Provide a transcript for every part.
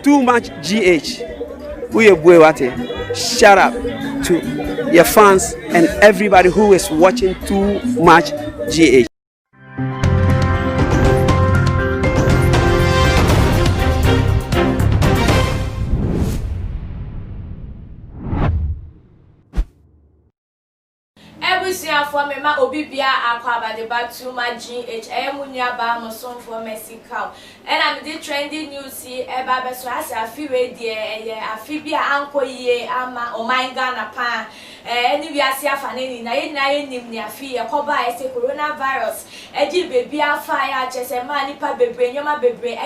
Too Much GH. Shout out to your fans and everybody who is watching Too Much GH. For me, my Obibia Aquaba the back to my GH, Emunia Bama song for Messi cow. And I'm the trendy news here, Baba so I feel dear, a Fibia Uncle ye, Ama, or my Ghana pan. Any we are seeing Fanny, Nine near fear, Coba, I say coronavirus, Eddie baby, fire, just a manipa baby, Yama baby,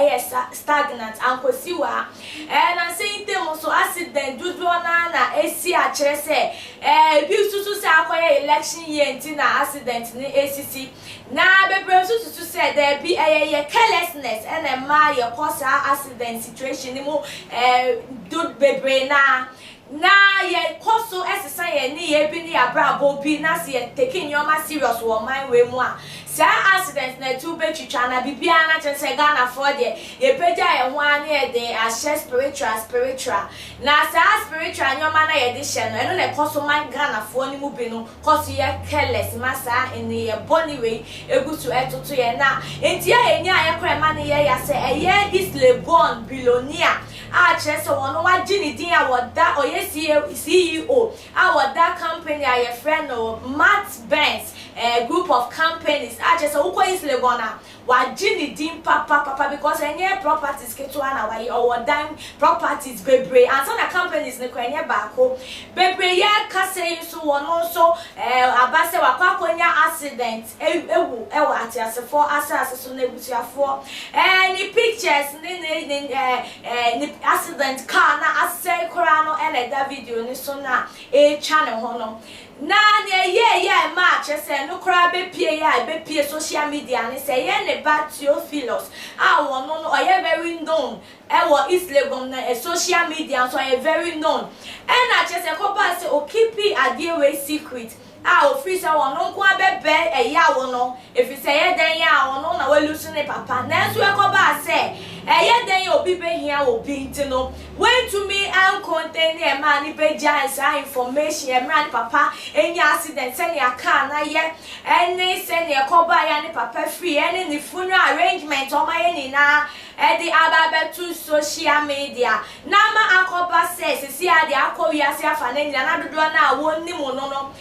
stagnant, Uncle Siwa. And I'm saying them also accident, do Nana, ACA, Chese, beautiful to election year. Accident in the ACC. Now, the person to say there be a carelessness and a my cause accident situation. Do be now. Now, ye coso exercise near Bini Abrabo be Nasi taking your my serious or my way more. Sir accidents na two betri chana bibiana chese Ghana for there. Ye peja e one year de ashe spiritual. Na sir spiritual nyoma na edition no na coso my Ghana for ni mu be no coso ye careless masa in the bony way egutu etoto ye na enti ya enya ye krema ne ye ya se eye is le bon billionaire. Chese wono wa gini din awoda oye CEO awoda company a friend no Matt Benz group of companies just uko isle gona wa gini din papa because any properties keto na wa or dime properties bebre and some companies ne kwenye baako bebre ye kase so wono so abase wa kwakonya accident ewu atiasefo asase so na ebusuafo any pictures ni accident car na asay korano and that video ni so na channel hono na ye ma chese no kra be pie social media ni say ye ne ba Theophilus wono no oye very known East Legon na social media so oye very known and na chese ko ba say o keep adiewe secret officer wono ko abebe ya wono if you say den ya wono na we lose ne papa na so e ko ba say den obi be hia obi ntino when to me and contain e man ni be jasa information e man papa enya accident say ne aka na ye eni say ne ko ba ya ne papa free eni ni funeral arrangement o ma ye ni na the ababe to social media na ma akoba say si ade akowi ase afa na nyina na dodo na wonni mu no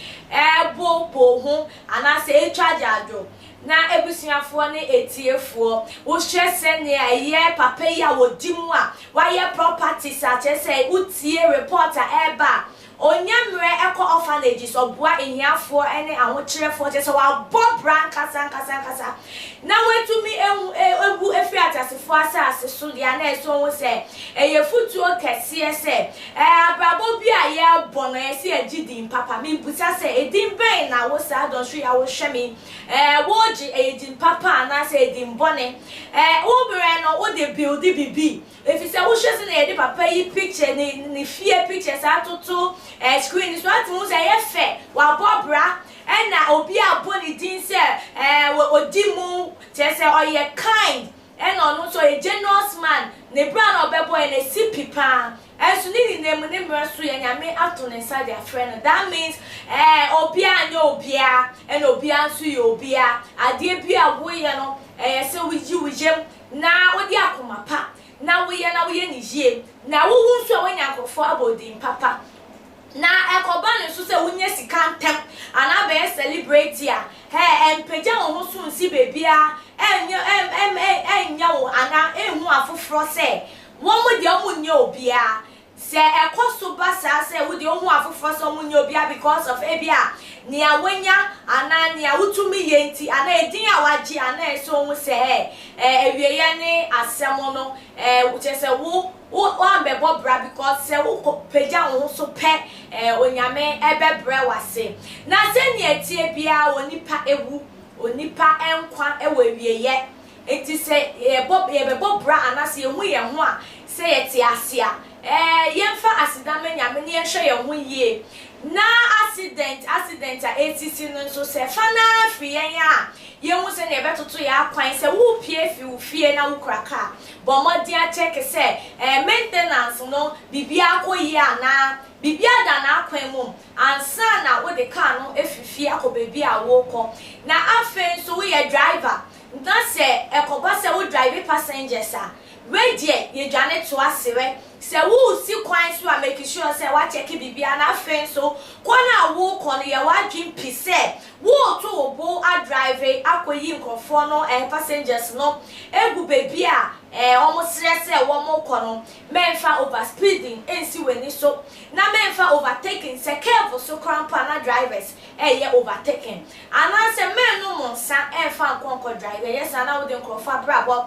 bo ho ana say charge ado na ebusuafo ne etiefo wo hwese ne aye papa ya wodimu a waye properties a chese utie reporter eba onyamre eko orphanages obua ehiafo ene ahokyerefo chese wa bobran kasa na wetumi egu efi atasefo asase so dia na eso wo se eye futuo kese se abrabo bi aye bono ese agidin papa mi busa se edin ben na wo sa don so ya wo hwemi woji edin papa na se edin bone wo bre no wo de build bibi if se wo hwese na ede papa yi picture ni fear pictures atoto screen so ati mo say ye fe wa bobra na obi aboni din se odimu chese oye kind no so a generous man ne bra na obebo na sipipa enso ni name ne mraso ye nyame ato ne side their friend that means obi anya obia and obi anso ye obia ade bia wo ye no se wijem na odi akoma pa na wo ye ni yie na wo nso wanya akofo abodin papa na ekoba ne so se wunye sika ntem ana be celebrate ya empeja wo so nsi bebia enya wo ana ehu afoforo se wo mo de omunye obia se ekoso basa se wo de ohu afoforo so omunye obia because of ebia nia wanya ana nia wutumi yenti ana edin awaji ana eso hu se ewieye ne asemo no chese wo ambebo bra because se wo peja wo so pe onyame ebebre wase na se ne etie bia onipa ewu onipa enkwa ewieye enti se bebo bra ana se hu ye ho a se yete asia yemfa asidame nyame ne yehwe ye ho yie na accident a ATC no so se fana fiyen ya yemu se ne betoto ya kwan se wo pie fi wo fie na wo kraka bo modi a check se distance no bibia akoyia na bibia da na akwan mum ansa na wo de car no efifi akobebi a wo ko na afen so we driver na se ekoba se wo drive passengers a we die ye dwane to asewe se wo si kwan so a make sure se wa check bibia na afen so kwana wo ko no ye wa dwin pise wo to obo a drive akoyi nkofo no passengers no egu bebi a almost stress womo kono menfa over speeding ensi weni so na menfa overtaking se careful so crampa na drivers ye overtaking ana se men no monsa enfa nkonko driver yes ana wo de nkrofa brabo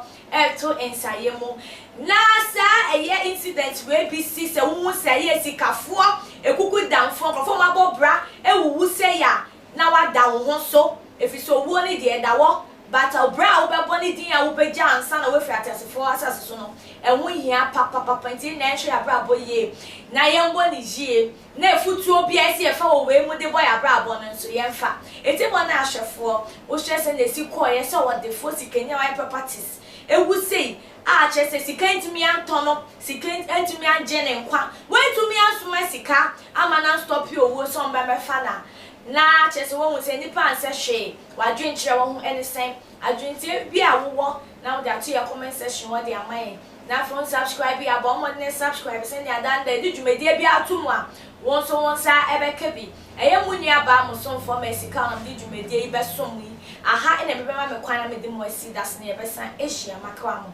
to ensaye mu na sa ye incident we bi si se wo se ye sikafo ekuku danfo nkofo mabo bra ewuwu se ya na wa da wo so efiso wo ni de dawo but obra obeboni din a wobeja ansa na we fi atesefo asase so no enwo hia papa nti na ehwe abrabo ye na yembo ni jie na efutu obi esi efa wo we mu de boy abrabo no nso yemfa etibo na ahwefo wo stress na esi ko ye so wo de fo sikenya why properties ewu sei a chese sikentimi antono sikentimi angene nkwa wetumi ansuma sika ama na stop you owo so mba mefa na chese wo mu se nipa anse hwe wadwen kire wo ho anything adwentie bi a wo na wo da to your comment section wo de amaye na phone subscribe ya bo mo ne subscribe se ni adanda di dwumedie bi atumu a won so won sa ebeka bi eye munia ba mo so for mesika on di dwumedie be so mu aha ene bebe ma me kwan na me di mo asi das na ebesa ehia makwa mo.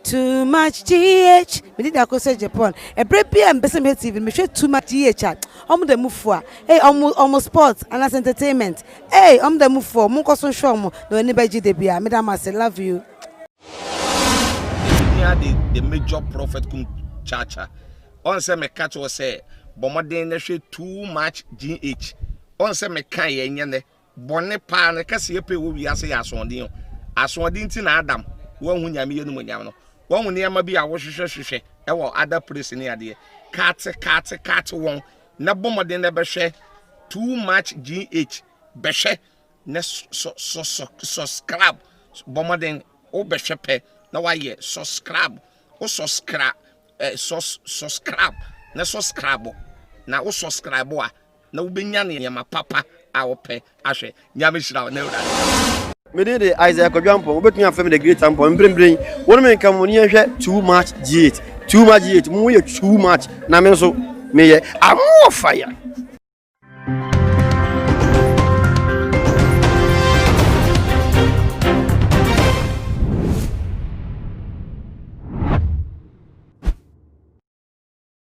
Too much GH. Me did akose Japan. E brepi am bese me TV. Me too much GH. Omo de move for. Hey, omo sports and as entertainment. Hey, omo de move for. Mo koso show mo. No any beji de bia. Me da ma say love you. The major prophet kun chacha. On say me catch was say bomoden na hwe too much GH. On say me kan ye nyane. Bone pa na kase ye pe wo wi ase ya asondin. Asondin ti na Adam. Wo hu nyame ye no mo nyam no. Won hu niam bi a wo hwehwehwehwe e wo other place ni ade kat won na bomoden na be hwe too much GH be hwe na subscribe bomoden o be hwe pe na wa ye subscribe o subscribe na subscribe na o subscribe a na wo benya ne yama papa a wo pe ahwe nyame hira na ura me dey Isaac Odwampo obetun afem the great ampo mbrembren won me kan woni hwe too much GH mu ye too much na me so me ye amo fire.